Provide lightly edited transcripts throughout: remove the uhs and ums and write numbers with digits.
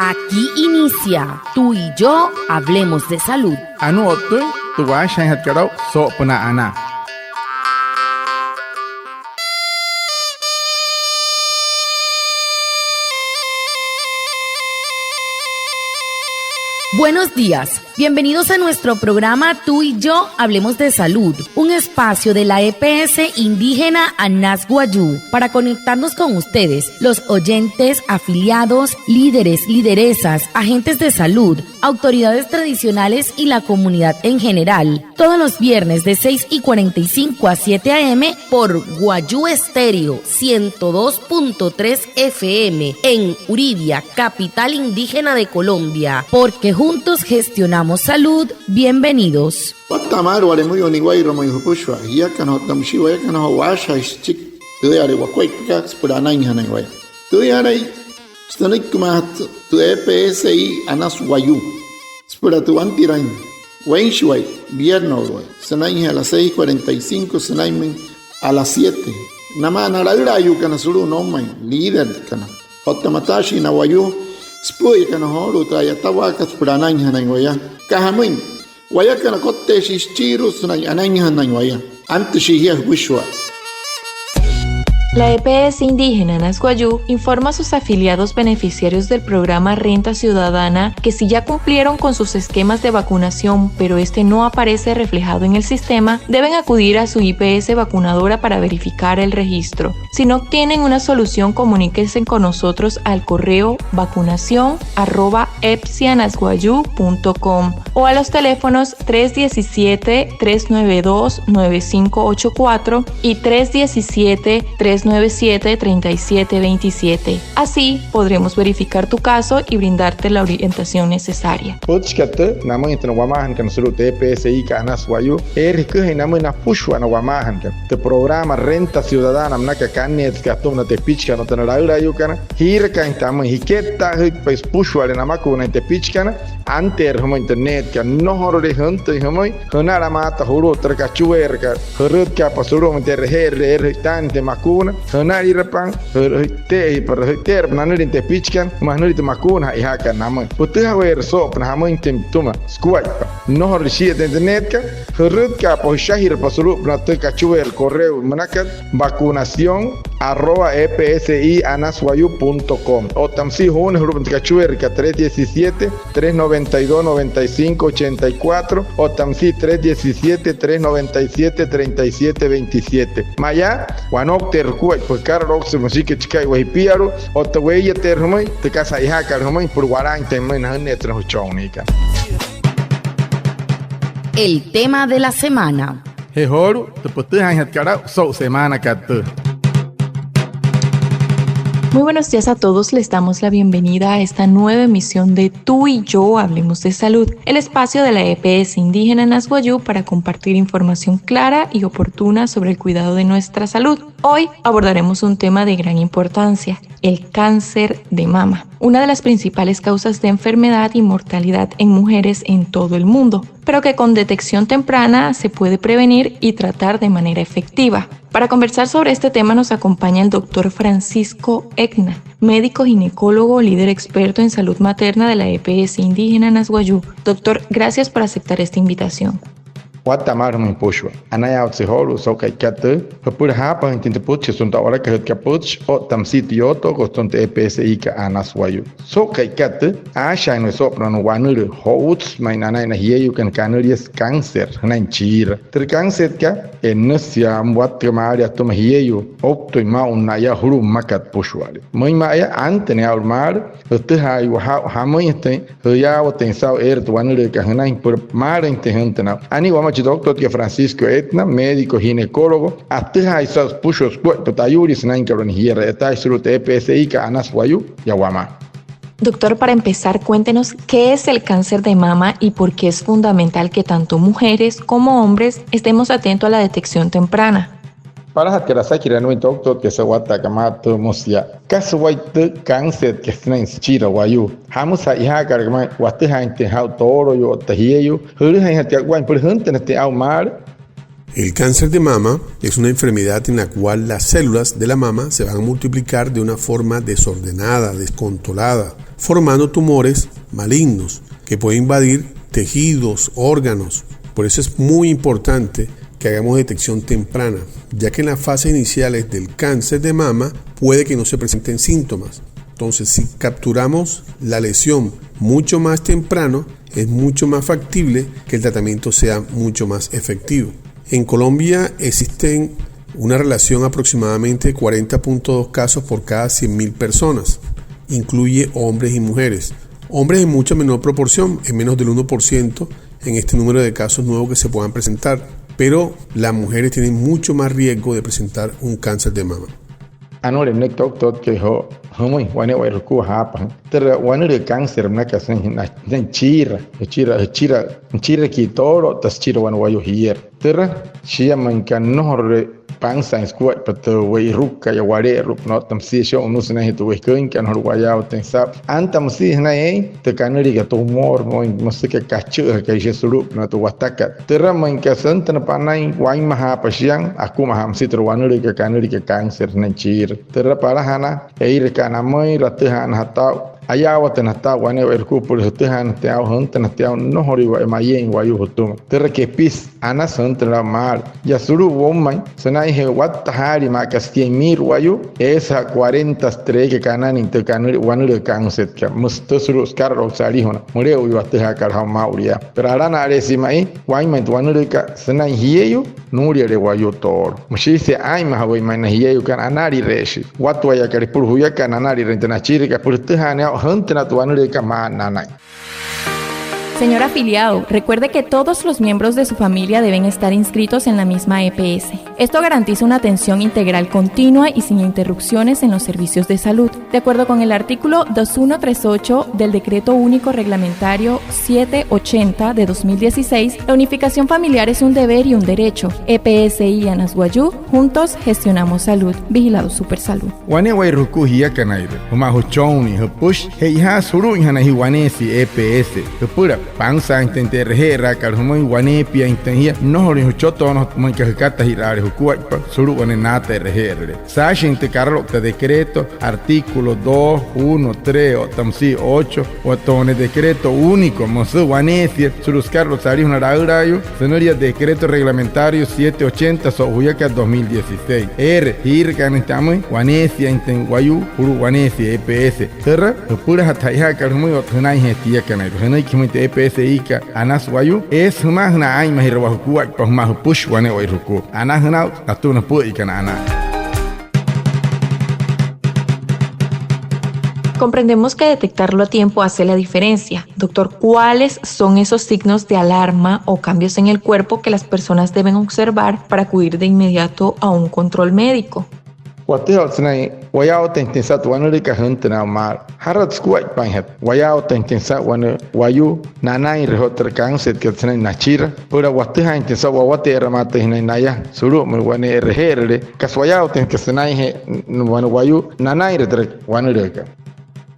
Aquí inicia Tú y yo hablemos de salud. Anu otu tu wa shan hat karau so puna ana. Buenos días, bienvenidos a nuestro programa Tú y yo hablemos de salud, un espacio de la EPS indígena Anas Guayú para conectarnos con ustedes, los oyentes, afiliados, líderes, lideresas, agentes de salud, autoridades tradicionales y la comunidad en general, todos los viernes de 6:45 a 7 a.m. por Guayú Estéreo 102.3 FM en Uribia, capital indígena de Colombia, porque juntos gestionamos salud. Bienvenidos. Watamar wale muy oniguairo muy hupushwa ya kana tamshiwa ya kana washa chik tuyare wakweka spurana inhana waya tuyare stanik kumat tu EPSI Anas Guayú spura tu antiran wenshwai viernes sanai a las 6:45 sanai a las 7 nama naralra yu kana suru no mai líder kana hotamatashi na Guayú Spui kana holu traya tawaka sprana inhana waya kahamin waya kana kotte shischiru sunay anayhana waya antes shihia wishwa. La EPS indígena Anas Guayú informa a sus afiliados beneficiarios del programa Renta Ciudadana que si ya cumplieron con sus esquemas de vacunación, pero este no aparece reflejado en el sistema, deben acudir a su IPS vacunadora para verificar el registro. Si no obtienen una solución, comuníquense con nosotros al correo vacunacion@epsianasguayu.com o a los teléfonos 317-392-9584 y 317-397-3727. Así podremos verificar tu caso y brindarte la orientación necesaria. Este programa Renta Ciudadana mnaka kanet katum te pichka no tenara yukana hirka intamo hiketa pues pushwale namaku na te pichkana anter homo internet ka no horre hunte homo honara mata huru traka chuerka horut ka pasuru monter her tante makuna honari repan te per nanuri te pichkan manuri te makuna i haka namo putu wer so na hamo intem tuma squat no horre shi internet ka horut ka poshahir pasuru na te ka chuer correo manakat vacunacion@epsianasguayu.com o tamsi hone hurub tkachuerka 317-392-9584 o tamsi 317-397-3727 maya wanok terkuai pakar rox musike chikai wahipiaru o taweya terhumai tekasa ihaka humai por warang temen hanetra huchaunika. El tema de la semana. Hehoru te putuhan hat karau so semana katu. Muy buenos días a todos, les damos la bienvenida a esta nueva emisión de Tú y yo hablemos de salud, el espacio de la EPS indígena Anas Guayú para compartir información clara y oportuna sobre el cuidado de nuestra salud. Hoy abordaremos un tema de gran importancia, el cáncer de mama, una de las principales causas de enfermedad y mortalidad en mujeres en todo el mundo, pero que con detección temprana se puede prevenir y tratar de manera efectiva. Para conversar sobre este tema nos acompaña el doctor Francisco Egna, médico ginecólogo, líder experto en salud materna de la EPS indígena Anas Guayú. Doctor, gracias por aceptar esta invitación. Watamar min pushwa anaya otsiholu so kai katu papur hapa intinte puch sunta ora ka het kapuch o tamsit yoto kostonte EPSI ka Anas Guayú so kai katu asha no sopra no wanur hots mainana na hieyu kan kanurias cáncer nan chira ter cáncer ka ensia mwat kamaria toma hieyu opto ma unaya huru makat pushwale mai maya antene almar te hai wa hamoi este ya o tensao to wanur ka hanan por mar intentana ani doctor que Francisco Egna, médico ginecólogo, hasta esos pushos tayuris nan karon hiera eta surut EPSI ka Anas Guayú yawama. Doctor, para empezar, cuéntenos qué es el cáncer de mama y por qué es fundamental que tanto mujeres como hombres estemos atentos a la detección temprana. Para hatkara kira no doctor que se wata kamato musia kaswaite cáncer que está en chira Guayú hamusa iha karma wate hainte ha toro yo tahieyo huru hainte agwan por gente neste aumar El cáncer de mama es una enfermedad en la cual las células de la mama se van a multiplicar de una forma desordenada, descontrolada, formando tumores malignos que pueden invadir tejidos, órganos. Por eso es muy importante que hagamos detección temprana, ya que en las fases iniciales del cáncer de mama puede que no se presenten síntomas. Entonces, si capturamos la lesión mucho más temprano, es mucho más factible que el tratamiento sea mucho más efectivo. En Colombia existen una relación aproximadamente de 40.2 casos por cada 100.000 personas. Incluye hombres y mujeres. Hombres en mucha menor proporción, en menos del 1% en este número de casos nuevos que se puedan presentar. Pero las mujeres tienen mucho más riesgo de presentar un cáncer de mama. Anore nek tok tot ke ho homoi wane wa ruku hapa ter wane de cáncer na ka sen chira ki toro tas chira wan wa yo hier ter shia man kan no pansa en squat pato we ruka ya ware rup no tam si sho no sna hitu we kan hor wa ya ten sap antam si na te kanuri ka tumor mo musike kachu ka jesurup no to wataka ter man ka san tan panai wain maha pasiang aku maham si ter wane ka kanuri ka cáncer na chir ter para hana eir kana mai ratahan hatau ayawa tenata wane erku por hotehan teau hunten teau no hori wa mayen wa yu hotum ter ke pis ana santra mal ya suru woman sanai he wat tahari ma kastie mir wa yu esa 43 que kanan inte kanur wane de kanset ka musto suru skar ro sari hona more u wa teha kar ha mauria pero ara na resi mai wa mai wane de ka sanai hieu nuria de wa yu tor mushi se ai ma hawi mai na hieu kan anari reshi wat wa ya kar pur huya kan anari rentana chiri ka pur tehane Señor afiliado, recuerde que todos los miembros de su familia deben estar inscritos en la misma EPS. Esto garantiza una atención integral continua y sin interrupciones en los servicios de salud. De acuerdo con el artículo 2138 del Decreto Único Reglamentario 780 de 2016, la unificación familiar es un deber y un derecho. EPS y Anasguayú, juntos gestionamos salud. Vigilado Supersalud. Wane wai ruku hiya kanaire. Uma huchoni, hupush, heiha suru hana hiwanesi EPS. Hupura pansa intente rehera kalhumoi wanepia intehia no hori huchoto no mankahkata hirare hukua suru wanenata rehere. Sashin te carlo te decreto artículo 2, 1, 3 o tamsi 8 o tone decreto único mosu wanesia suruscarlo sari una raurayo senoria decreto reglamentario 780 so huyaka 2016. Hirkan estamos wanesia inten wayu puru wanesia EPS. Terra pura hataiha kalhumoi otnai hetia kanai. Henai kimite EPS ika Anasguayú es más na ay más irwahuku pa más push wane wa iruku anahna atuna pu ikana ana. Comprendemos que detectarlo a tiempo hace la diferencia. Doctor, ¿cuáles son esos signos de alarma o cambios en el cuerpo que las personas deben observar para acudir de inmediato a un control médico? Wateo tnai wayao tentensat wanuri ka huntena mal harat squat panhat wayao tentensat wan wayu nanai rehoter kanset ke tnai nachira pura wateha intensa wawate ramate hinai naya suru me wane reherle kaswayao tentensnai he wan wayu nanai retre wanuri ka.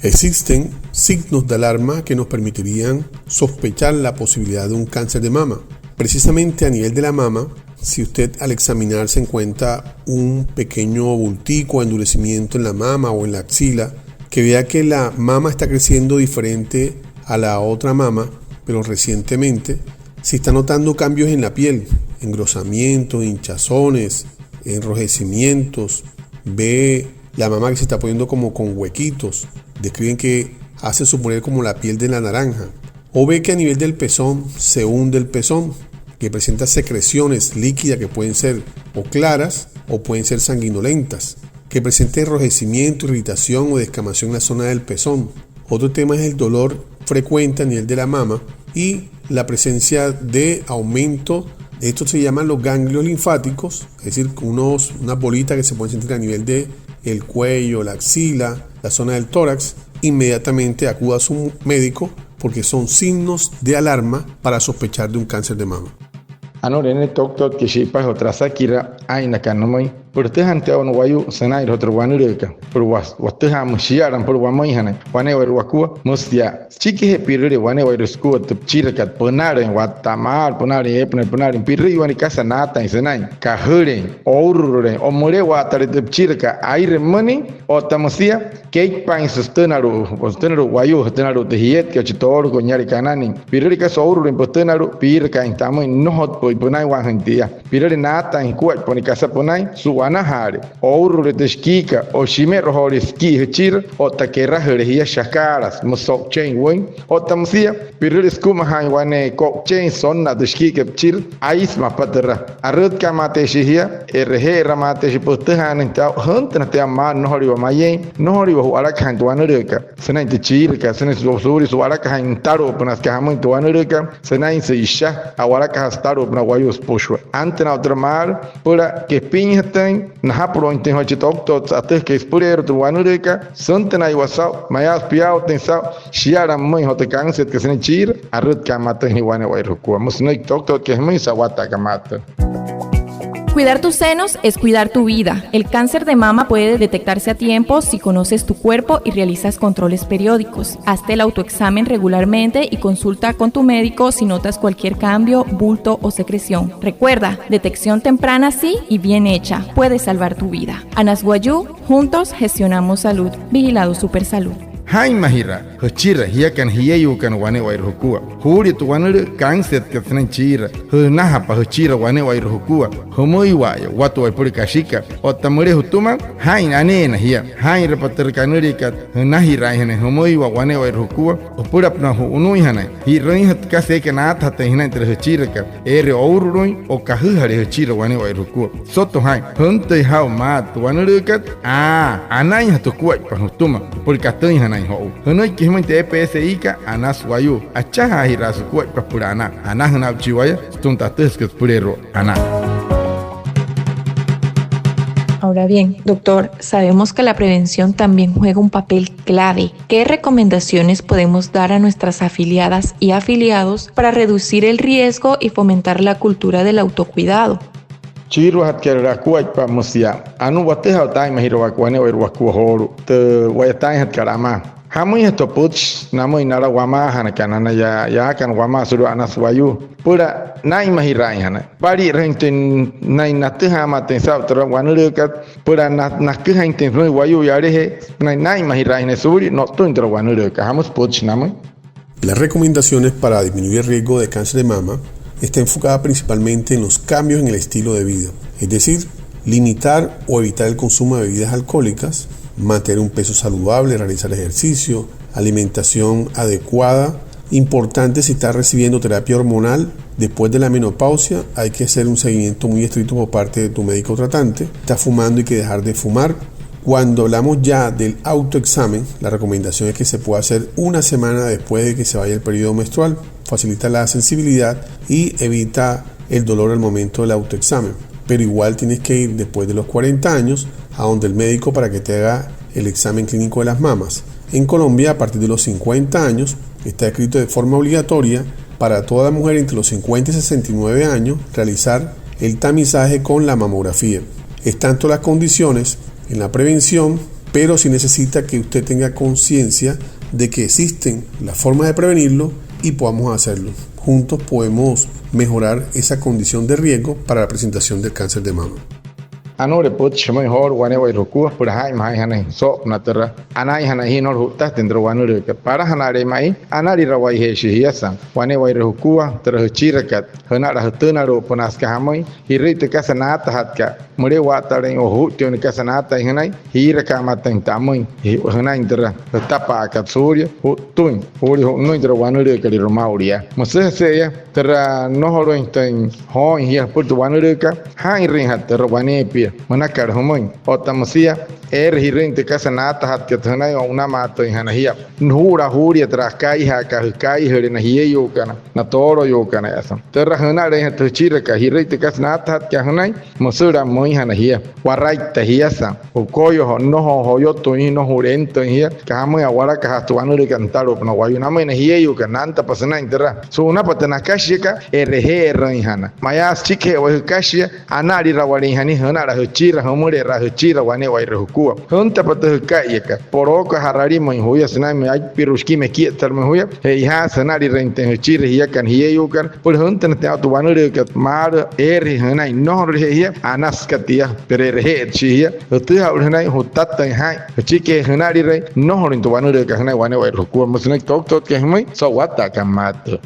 Existen signos de alarma que nos permitirían sospechar la posibilidad de un cáncer de mama. Precisamente a nivel de la mama, si usted al examinar se encuentra un pequeño bultico o endurecimiento en la mama o en la axila, que vea que la mama está creciendo diferente a la otra mama, pero recientemente, si está notando cambios en la piel, engrosamientos, hinchazones, enrojecimientos, ve la mama que se está poniendo como con huequitos, describen que hace suponer como la piel de la naranja, o ve que a nivel del pezón se hunde el pezón, que presenta secreciones líquidas que pueden ser o claras o pueden ser sanguinolentas, que presenta enrojecimiento, irritación o descamación en la zona del pezón. Otro tema es el dolor frecuente a nivel de la mama y la presencia de aumento. Estos se llaman los ganglios linfáticos, es decir, unas bolitas que se pueden sentir a nivel de el cuello, la axila, la zona del tórax. Inmediatamente acuda a su médico porque son signos de alarma para sospechar de un cáncer de mama. Anore ne tok tok ke shipa hotra sakira aina kanomoi pero te ante no wayu senai otro wanureka pero was te ham shiaran por wamai hana wane wa wakua mustia chiki he pirre wane wa resku te chirka ponare watamar ponare epne ponare pirri wani casa nata senai ka hure ourure o more wa tare te chirka aire mani o tamosia cake pan sustenaru wayu sustenaru te hiet ke chitor ko nyari kanani pirri ka sourure sustenaru pirka intamo no hot poi ponai wa hantia pirre nata in kuat poni casa ponai suwana hare ourure te skika o shimero hore ski hechir o takera herehia shakaras mosok chain wing o tamosia pirre skuma hai wane ko chain sonna de skika chir ais mapatera arut kamate shihia erhe ramate shiputtahan ta huntna te amma no hori wa maye no hori wa ala kan to anureka senai te chirka senai suri su ala kan taro panas ka hamu to anureka senai se isha awala ka staro na wayos poshwa antena otra mar pura que pinhten na hapro inten hoche to até que espurero to anureka suntena i wasau mayas piao tensa shiara mui hote kanset que senai chir arut kamate ni wane wa ruku musnai to que mui sawata kamata. Cuidar tus senos es cuidar tu vida. El cáncer de mama puede detectarse a tiempo si conoces tu cuerpo y realizas controles periódicos. Hazte el autoexamen regularmente y consulta con tu médico si notas cualquier cambio, bulto o secreción. Recuerda, detección temprana sí y bien hecha puede salvar tu vida. Anas Guayú, juntos gestionamos salud. Vigilado Supersalud. Hai mahira, hachira hiakan hiayu kan wane wa irhukua. Huri tu wane kanset ka tnan chira. Naha pa hachira wane wa irhukua. Homoi wa watu wa purikashika. O tamure hutuma hai anena hia. Hai repater kanuri ka nahi raihane homoi wa wane wa irhukua. O purapna hu unui hana. Hi rehat ka se ka nat hata hina entre hachira ka. Ere ourui o kahu hare hachira wane wa irhukua. Soto hai hunte hau mat wane ka. Anai hatu kuai pa hutuma. Purikatoi hana Hanoi Kimante EPS Ika, Anas Wayu, Achaha Hirasu Kuat Papurana, Anahana Chiwaya, Stuntatuskas Purero, Ana. Ahora bien, doctor, sabemos que la prevención también juega un papel clave. ¿Qué recomendaciones podemos dar a nuestras afiliadas y afiliados para reducir el riesgo y fomentar la cultura del autocuidado? Chiru hat kera kuat pa musia anu wate ha tai mahiro wa kwane wa ku horu te wa tai hat karama hamui to puch namui nara wama hana kanana ya kan wama suru anas wayu pura nai mahirai hana bari renten nai natu ha ma ten sa tra wanure ka pura na ku hain ten wayu ya rehe nai mahirai ne suri no to intra wanure ka hamus puch namui. Las recomendaciones para disminuir el riesgo de cáncer de mama está enfocada principalmente en los cambios en el estilo de vida, es decir, limitar o evitar el consumo de bebidas alcohólicas, mantener un peso saludable, realizar ejercicio, alimentación adecuada. Importante si está recibiendo terapia hormonal, después de la menopausia hay que hacer un seguimiento muy estricto por parte de tu médico tratante. Está fumando, hay que dejar de fumar. Cuando hablamos ya del autoexamen, la recomendación es que se pueda hacer una semana después de que se vaya el periodo menstrual. Facilita la sensibilidad y evita el dolor al momento del autoexamen. Pero igual tienes que ir después de los 40 años a donde el médico para que te haga el examen clínico de las mamas. En Colombia, a partir de los 50 años, está escrito de forma obligatoria para toda mujer entre los 50 y 69 años realizar el tamizaje con la mamografía. Están todas las condiciones en la prevención, pero sí necesita que usted tenga conciencia de que existen las formas de prevenirlo y podamos hacerlo. Juntos podemos mejorar esa condición de riesgo para la presentación del cáncer de mama. Anore puch mejor wane wa roku por hai mai hane so natera anai hana hi nor hutta tendro wanure ka para hanare mai anari rawai he shiasa wane wa roku ter chirakat hana ra tena ro ponas ka hamai hirite ka sanata hatka mure wa tare o hutte ne ka sanata hanai hira ka matan tamai hi hana indra tapa ka surya hutun hori no indra wanure ka ro mauria mose se ter no horo inten ho hi put wanure ka hai rin hat ter wane pi manakar homoin otamosia hirinte kasanata hat kethanai una mato hanahia nhura huria trakai ha ka kai herena hiyo kana na toro yo kana asa terra hana re hat chiraka hirinte kasanata hat hanai mosura moi hanahia warai tahiasa o koyo no hoyo to no hurento hia kamo awara ka hatuanu re cantaro no wayuna mena hiyo kana anta pasana interra so una patana kashika rhe hana mayas chike wa kashia anari rawari hani hana hechira homure ra hechira wane wai rehukua hunta patu kayaka poroka harari mo huya sanami ay piruski me kietar mo huya he ha sanari rente hechira hiyakan hiyukan por hunta te auto wanure ka mar eri hanai no hiya anaskatia terere chia tu ha hanai hutata hai chike hanari re no horin to wanure ka hanai wane wai rehukua musna tok ke mai so wata kamat.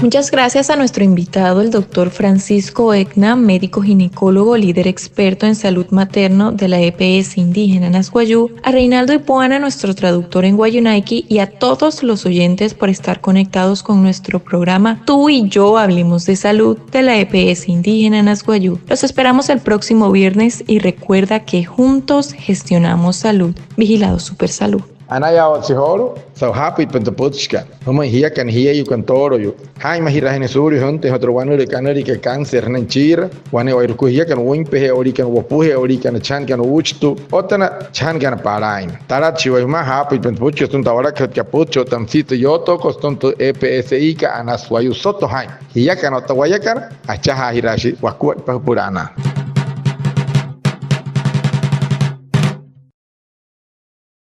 Muchas gracias a nuestro invitado, el doctor Francisco Ekna, médico ginecólogo, líder experto en salud materno de la EPS indígena Nasguayú, a Reinaldo Ipoana, nuestro traductor en Guayunaiki, y a todos los oyentes por estar conectados con nuestro programa Tú y Yo Hablemos de Salud de la EPS indígena Nasguayú. Los esperamos el próximo viernes y recuerda que juntos gestionamos salud. Vigilado Supersalud. Anaya otsihoro so happy pentaputska homa hiya kan hiya yu kan toro yu hai mahira hene suri honte hotro wanu de kanari ke cancer nan chira wane wai ku hiya kan wimpe he ori kan wopuhe ori kan chan kan uchtu otana chan kan parain tarat chiwa ma happy pentaputska tun tawara khat ka pucho tamsito yoto koston to EPSI ka anaswayu soto hai hiya kan otawaya kan acha hirashi wakwa purana.